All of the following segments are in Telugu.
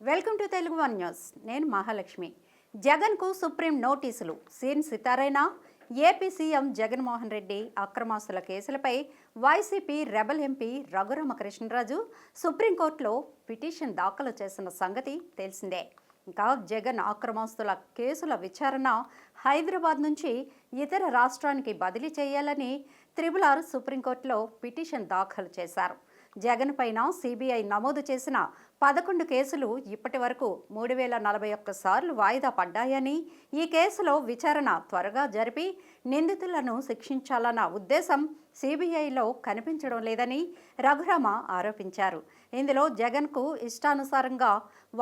Welcome to Telugu one news. నేను మహాలక్ష్మి. జగన్కు సుప్రీం నోటీసులు. సీన్ సితారైనా ఏపీ సీఎం జగన్మోహన్ రెడ్డి అక్రమాస్తుల కేసులపై వైసీపీ రెబల్ ఎంపీ రఘురామకృష్ణరాజు సుప్రీంకోర్టులో పిటిషన్ దాఖలు చేసిన సంగతి తెలిసిందే. ఇంకా జగన్ అక్రమాస్తుల కేసుల విచారణ హైదరాబాద్ నుంచి ఇతర రాష్ట్రానికి బదిలీ చేయాలని త్రిబుల్ సుప్రీంకోర్టులో పిటిషన్ దాఖలు చేశారు. జగన్ పైన సిబిఐ నమోదు చేసిన 11 కేసులు ఇప్పటి వరకు 3041 సార్లు వాయిదా పడ్డాయని, ఈ కేసులో విచారణ త్వరగా జరిపి నిందితులను శిక్షించాలన్న ఉద్దేశం సిబిఐలో కనిపించడం లేదని రఘురామ ఆరోపించారు. ఇందులో జగన్కు ఇష్టానుసారంగా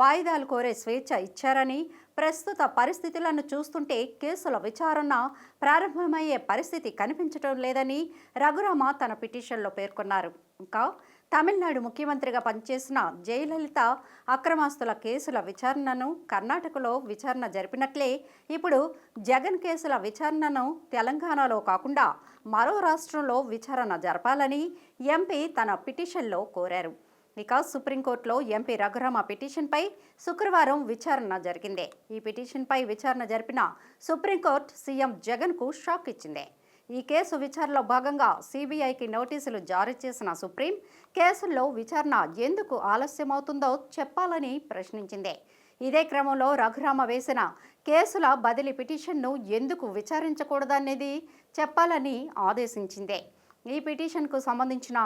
వాయిదాలు కోరే స్వేచ్ఛ ఇచ్చారని, ప్రస్తుత పరిస్థితులను చూస్తుంటే కేసుల విచారణ ప్రారంభమయ్యే పరిస్థితి కనిపించడం లేదని రఘురామ తన పిటిషన్లో పేర్కొన్నారు. ఇంకా తమిళనాడు ముఖ్యమంత్రిగా పనిచేసిన జయలలిత అక్రమాస్తుల కేసుల విచారణను కర్ణాటకలో విచారణ జరిపినట్లే ఇప్పుడు జగన్ కేసుల విచారణను తెలంగాణలో కాకుండా మరో రాష్ట్రంలో విచారణ జరపాలని ఎంపీ తన పిటిషన్లో కోరారు. ఇక సుప్రీంకోర్టులో ఎంపీ రఘురామ పిటిషన్పై శుక్రవారం విచారణ జరిగింది. ఈ పిటిషన్పై విచారణ జరిపిన సుప్రీంకోర్టు సీఎం జగన్కు షాక్ ఇచ్చింది. ఈ కేసు విచారణలో భాగంగా సిబిఐకి నోటీసులు జారీ చేసిన సుప్రీం కేసుల్లో విచారణ ఎందుకు ఆలస్యమవుతుందో చెప్పాలని ప్రశ్నించింది. ఇదే క్రమంలో రఘురామ వేసిన కేసుల బదిలీ పిటిషన్ను ఎందుకు విచారించకూడదనేది చెప్పాలని ఆదేశించింది. ఈ పిటిషన్కు సంబంధించిన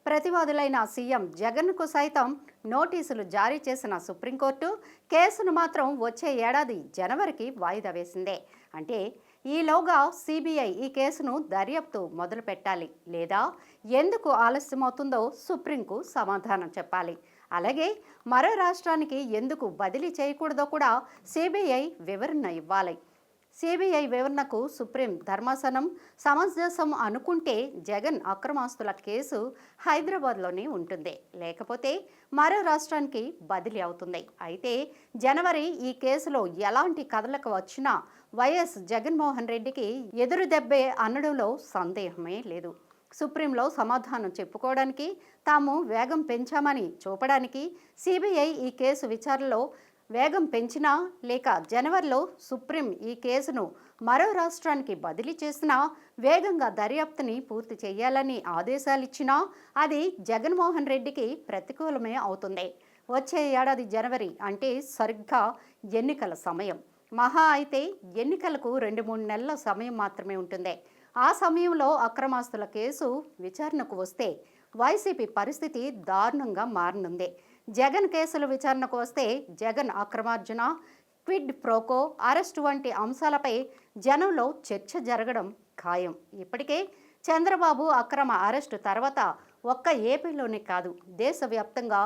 ప్రతివాదులైన సీఎం జగన్కు సైతం నోటీసులు జారీ చేసిన సుప్రీంకోర్టు కేసును మాత్రం వచ్చే ఏడాది జనవరికి వాయిదా వేసింది. అంటే ఈలోగా సిబిఐ ఈ కేసును దర్యాప్తు మొదలు పెట్టాలి, లేదా ఎందుకు ఆలస్యమవుతుందో సుప్రీంకు సమాధానం చెప్పాలి. అలాగే మరో రాష్ట్రానికి ఎందుకు బదిలీ చేయకూడదో కూడా సిబిఐ వివరణ ఇవ్వాలి. సిబిఐ వివరణకు సుప్రీం ధర్మాసనం సమంజసం అనుకుంటే జగన్ అక్రమాస్తుల కేసు హైదరాబాద్లోనే ఉంటుంది, లేకపోతే మరో రాష్ట్రానికి బదిలీ అవుతుంది. అయితే జనవరి ఈ కేసులో ఎలాంటి కదలిక వచ్చినా వైఎస్ జగన్మోహన్ రెడ్డికి ఎదురు దెబ్బే అనడంలో సందేహమే లేదు. సుప్రీంలో సమాధానం చెప్పుకోవడానికి, తాము వేగం పెంచామని చూపడానికి సిబిఐ ఈ కేసు విచారణలో వేగం పెంచినా, లేక జనవరిలో సుప్రీం ఈ కేసును మరో రాష్ట్రానికి బదిలీ చేసినా, వేగంగా దర్యాప్తుని పూర్తి చేయాలని ఆదేశాలిచ్చినా అది జగన్మోహన్ రెడ్డికి ప్రతికూలమే అవుతుంది. వచ్చే ఏడాది జనవరి అంటే సరిగ్గా ఎన్నికల సమయం. మహా అయితే ఎన్నికలకు 2-3 నెలల సమయం మాత్రమే ఉంటుంది. ఆ సమయంలో అక్రమాస్తుల కేసు విచారణకు వస్తే వైసీపీ పరిస్థితి దారుణంగా మారనుంది. జగన్ కేసుల విచారణకు వస్తే జగన్ అక్రమార్జన, క్విడ్ ప్రోకో, అరెస్టు వంటి అంశాలపై జనంలో చర్చ జరగడం ఖాయం. ఇప్పటికే చంద్రబాబు అక్రమ అరెస్టు తర్వాత ఒక్క ఏపీలోనే కాదు, దేశవ్యాప్తంగా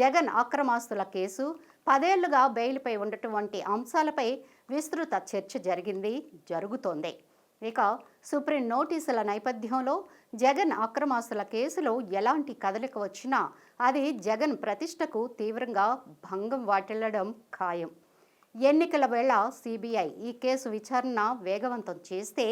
జగన్ అక్రమాస్తుల కేసు, 10 ఏళ్లుగా బెయిల్పై ఉండటం వంటి అంశాలపై విస్తృత చర్చ జరుగుతోంది. ఇక సుప్రీం నోటీసుల నేపథ్యంలో జగన్ అక్రమాస్తుల కేసులో ఎలాంటి కదలిక వచ్చినా అది జగన్ ప్రతిష్టకు తీవ్రంగా భంగం వాటిల్లడం ఖాయం. ఎన్నికల వేళ సిబిఐ ఈ కేసు విచారణ వేగవంతం చేస్తే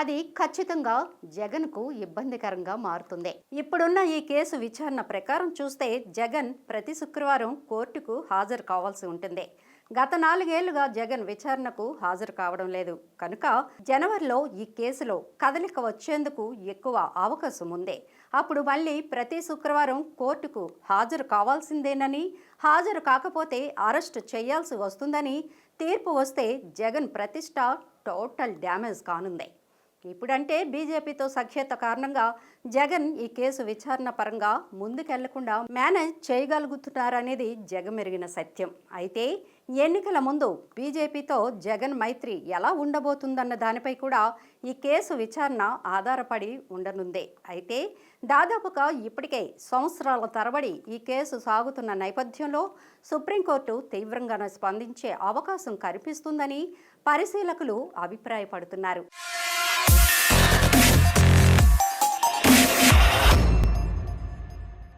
అది ఖచ్చితంగా జగన్కు ఇబ్బందికరంగా మారుతుంది. ఇప్పుడున్న ఈ కేసు విచారణ ప్రకారం చూస్తే జగన్ ప్రతి శుక్రవారం కోర్టుకు హాజరు కావాల్సి ఉంటుంది. గత 4 ఏళ్లుగా జగన్ విచారణకు హాజరు కావడం లేదు కనుక జనవరిలో ఈ కేసులో కదలిక వచ్చేందుకు ఎక్కువ అవకాశం ఉంది. అప్పుడు మళ్ళీ ప్రతి శుక్రవారం కోర్టుకు హాజరు కావాల్సిందేనని, హాజరు కాకపోతే అరెస్టు చేయాల్సి వస్తుందని తీర్పు వస్తే జగన్ ప్రతిష్ట టోటల్ డ్యామేజ్ కానుంది. ఇప్పుడంటే బీజేపీతో సఖ్యత కారణంగా జగన్ ఈ కేసు విచారణ పరంగా ముందుకెళ్లకుండా మేనేజ్ చేయగలుగుతున్నారనేది జగమెరిగిన సత్యం. అయితే ఎన్నికల ముందు బీజేపీతో జగన్ మైత్రి ఎలా ఉండబోతుందన్న దానిపై కూడా ఈ కేసు విచారణ ఆధారపడి ఉండనుంది. అయితే దాదాపుగా ఇప్పటికే సంవత్సరాల తరబడి ఈ కేసు సాగుతున్న నేపథ్యంలో సుప్రీంకోర్టు తీవ్రంగా స్పందించే అవకాశం కనిపిస్తుందని పరిశీలకులు అభిప్రాయపడుతున్నారు.